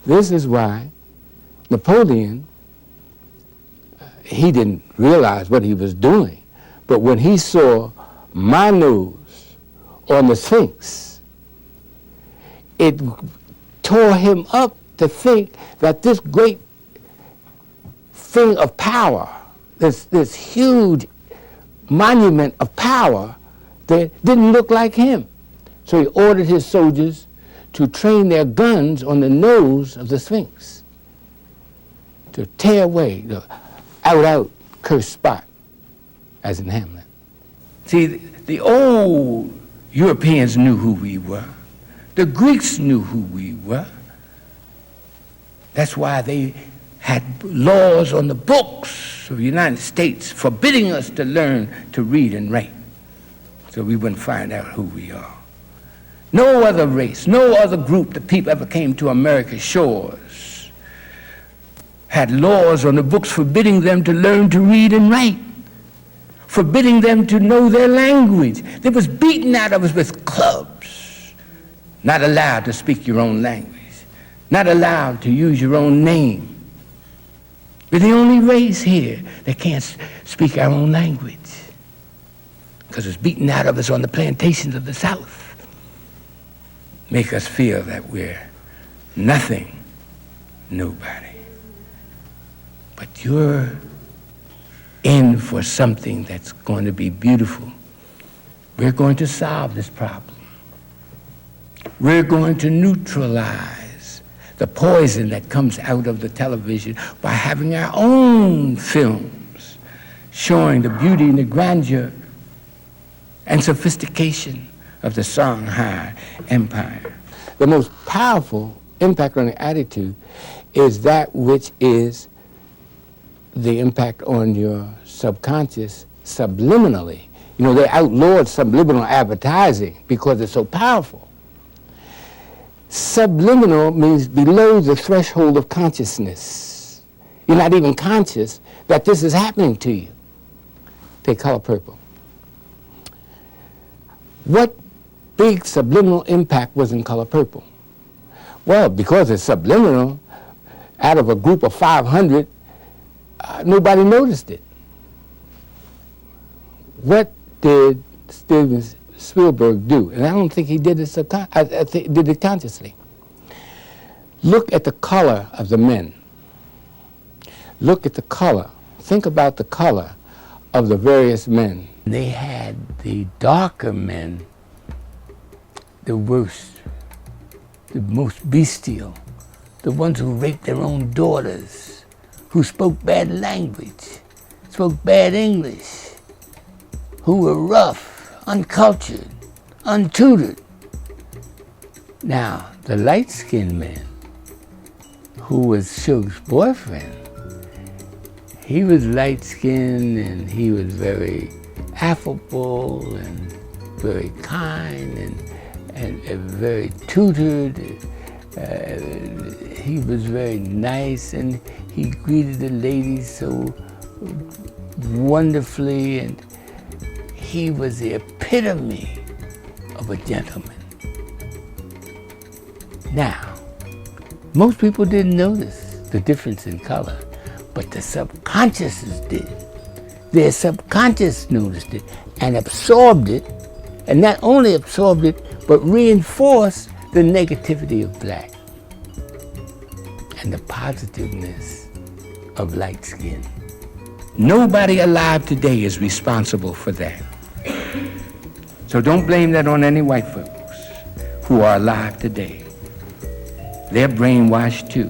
This is why Napoleon, he didn't realize what he was doing, but when he saw my nose on the Sphinx, it tore him up to think that this great thing of power, this huge monument of power, that didn't look like him. So he ordered his soldiers to train their guns on the nose of the Sphinx, to tear away the out, cursed spot, as in Hamlet. See, the old Europeans knew who we were. The Greeks knew who we were. That's why they had laws on the books of the United States forbidding us to learn to read and write, so we wouldn't find out who we are. No other race, no other group that people ever came to America's shores had laws on the books forbidding them to learn to read and write, forbidding them to know their language. They was beaten out of us with clubs. Not allowed to speak your own language, not allowed to use your own name. We're the only race here that can't speak our own language because it's beaten out of us on the plantations of the South. Make us feel that we're nothing, nobody. But you're in for something that's going to be beautiful. We're going to solve this problem. We're going to neutralize the poison that comes out of the television by having our own films showing the beauty and the grandeur and sophistication of the Songhai Empire. The most powerful impact on the attitude is that which is the impact on your subconscious subliminally. You know, they outlawed subliminal advertising because it's so powerful. Subliminal means below the threshold of consciousness. You're not even conscious that this is happening to you. Take Color Purple. What big subliminal impact was in Color Purple? Well, because it's subliminal, out of a group of 500, nobody noticed it. What did Steven Spielberg do? And I don't think he did it I think did it consciously. Look at the color of the men. Look at the color. Think about the color of the various men. They had the darker men, the worst, the most bestial, the ones who raped their own daughters, who spoke bad language, spoke bad English, who were rough, uncultured, untutored. Now, the light-skinned man, who was Suge's boyfriend, he was light-skinned and he was very affable and very kind and very tutored. He was very nice and he greeted the ladies so wonderfully, and he was the epitome of a gentleman. Now, most people didn't notice the difference in color, but the subconscious did. Their subconscious noticed it and absorbed it, and not only absorbed it, but reinforced the negativity of black and the positiveness of light skin. Nobody alive today is responsible for that. So don't blame that on any white folks who are alive today. They're brainwashed too.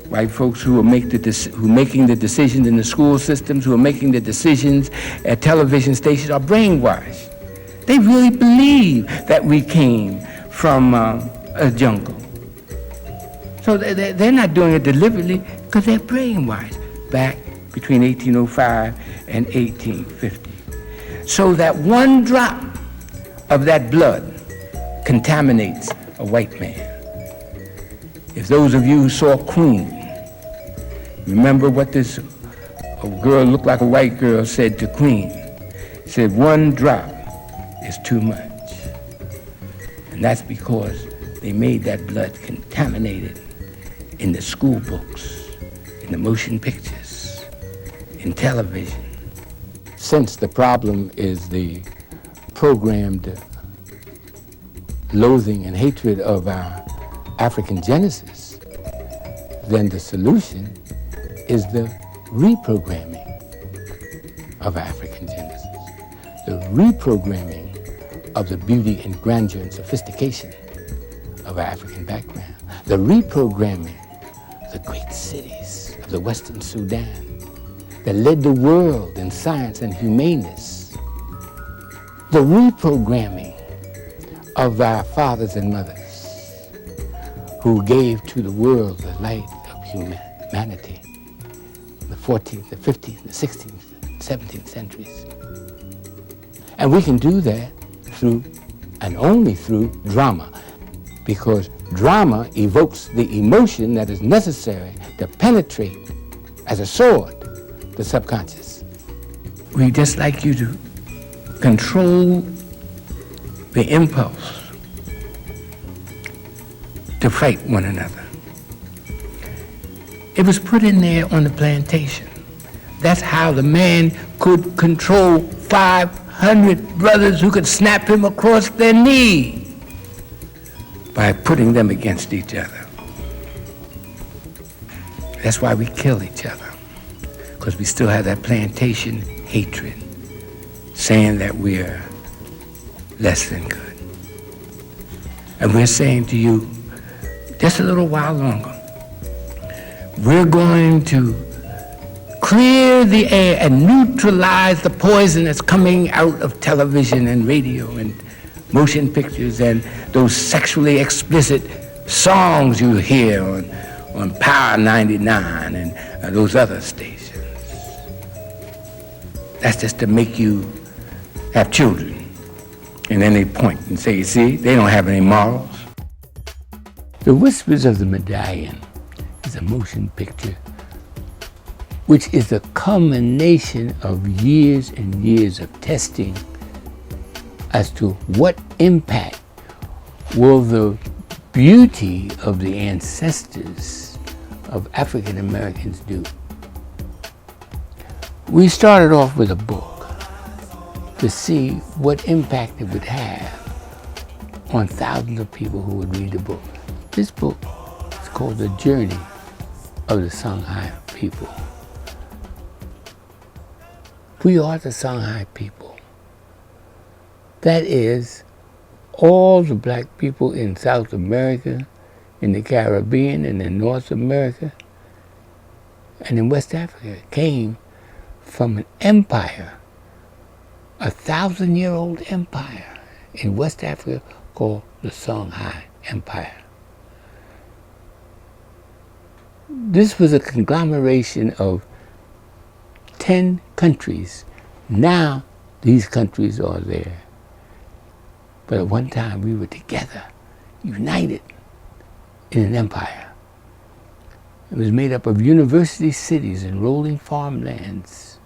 White folks who are making the decisions in the school systems, who are making the decisions at television stations, are brainwashed. They really believe that we came from a jungle. So they're not doing it deliberately because they're brainwashed back between 1805 and 1850. So that one drop of that blood contaminates a white man. If those of you who saw Queen, remember what this girl looked like a white girl said to Queen. She said, one drop is too much. And that's because They made that blood contaminated in the school books, in the motion pictures, in television. Since the problem is the programmed loathing and hatred of our African genesis, then the solution is the reprogramming of African genesis, the reprogramming of the beauty and grandeur and sophistication of our African background, the reprogramming of the great cities of the Western Sudan that led the world in science and humaneness, the reprogramming of our fathers and mothers who gave to the world the light of humanity, the 14th, the 15th, the 16th, the 17th centuries. And we can do that through, and only through, drama, because drama evokes the emotion that is necessary to penetrate, as a sword, the subconscious. We just like you to control the impulse to fight one another. It was put in there on the plantation. That's how the man could control 500 brothers who could snap him across their knee, by putting them against each other. That's why we kill each other, because we still have that plantation hatred, saying that we're less than good. And we're saying to you, just a little while longer, we're going to clear the air and neutralize the poison that's coming out of television and radio and motion pictures and those sexually explicit songs you hear on Power 99 and those other stations. That's just to make you have children. And then they point and say, you see, they don't have any morals. The Whispers of the Medallion is a motion picture which is the culmination of years and years of testing as to what impact will the beauty of the ancestors of African Americans do. We started off with a book to see what impact it would have on thousands of people who would read the book. This book is called The Journey of the Songhai People. We are the Songhai people. That is, all the black people in South America, in the Caribbean, and in North America, and in West Africa came from an empire, a 1,000-year-old empire in West Africa called the Songhai Empire. This was a conglomeration of 10 countries. Now these countries are there. But at one time we were together, united in an empire. It was made up of university cities and rolling farmlands,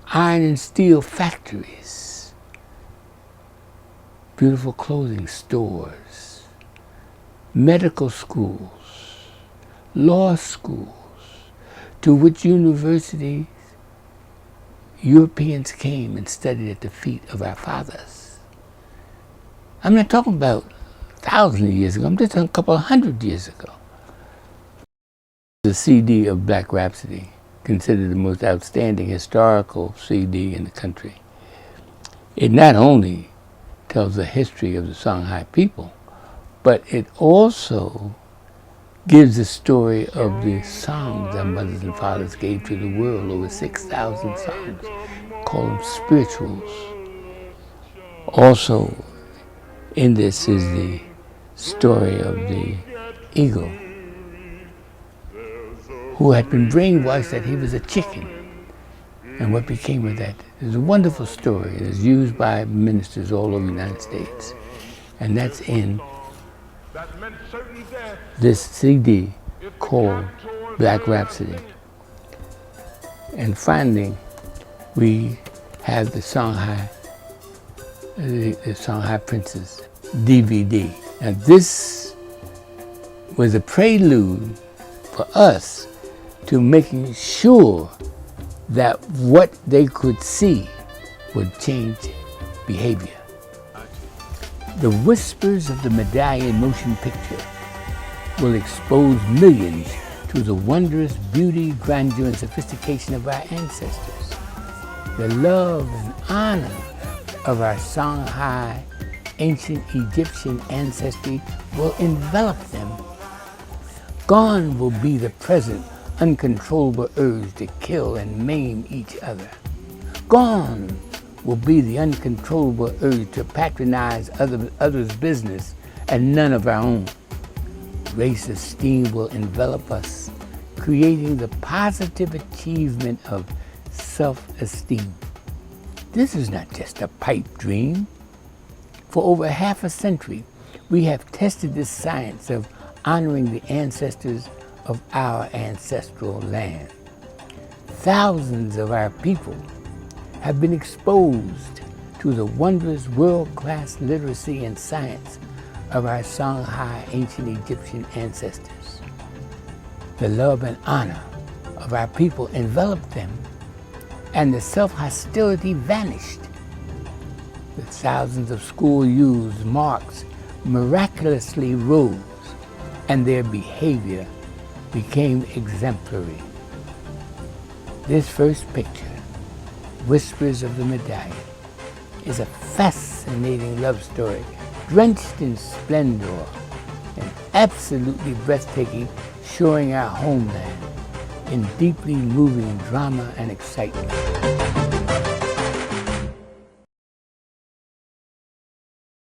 iron and steel factories, beautiful clothing stores, medical schools, law schools, to which universities Europeans came and studied at the feet of our fathers. I'm not talking about thousands of years ago, I'm just talking a couple of hundred years ago. The CD of Black Rhapsody, considered the most outstanding historical CD in the country. It not only tells the history of the Songhai people, but it also gives the story of the songs our mothers and fathers gave to the world, over 6,000 songs, call them spirituals. Also in this is the story of the eagle who had been brainwashed that he was a chicken, and what became of that. It's a wonderful story. It is used by ministers all over the United States, and that's in this CD called Black Rhapsody. And finally, we have the Songhai Princes DVD. And this was a prelude for us to making sure that what they could see would change behavior. The Whispers of the Medallion motion picture will expose millions to the wondrous beauty, grandeur, and sophistication of our ancestors. The love and honor of our Songhai ancient Egyptian ancestry will envelop them. Gone will be the present uncontrollable urge to kill and maim each other. Gone will be the uncontrollable urge to patronize others' business and none of our own. Race esteem will envelop us, creating the positive achievement of self-esteem. This is not just a pipe dream. For over half a century, we have tested this science of honoring the ancestors of our ancestral land. Thousands of our people have been exposed to the wondrous world-class literacy and science of our Songhai ancient Egyptian ancestors. The love and honor of our people enveloped them, and the self-hostility vanished. The thousands of school youths' marks miraculously rose, and their behavior became exemplary. This first picture, Whispers of the Medallion, is a fascinating love story, drenched in splendor and absolutely breathtaking, showing our homeland in deeply moving drama and excitement.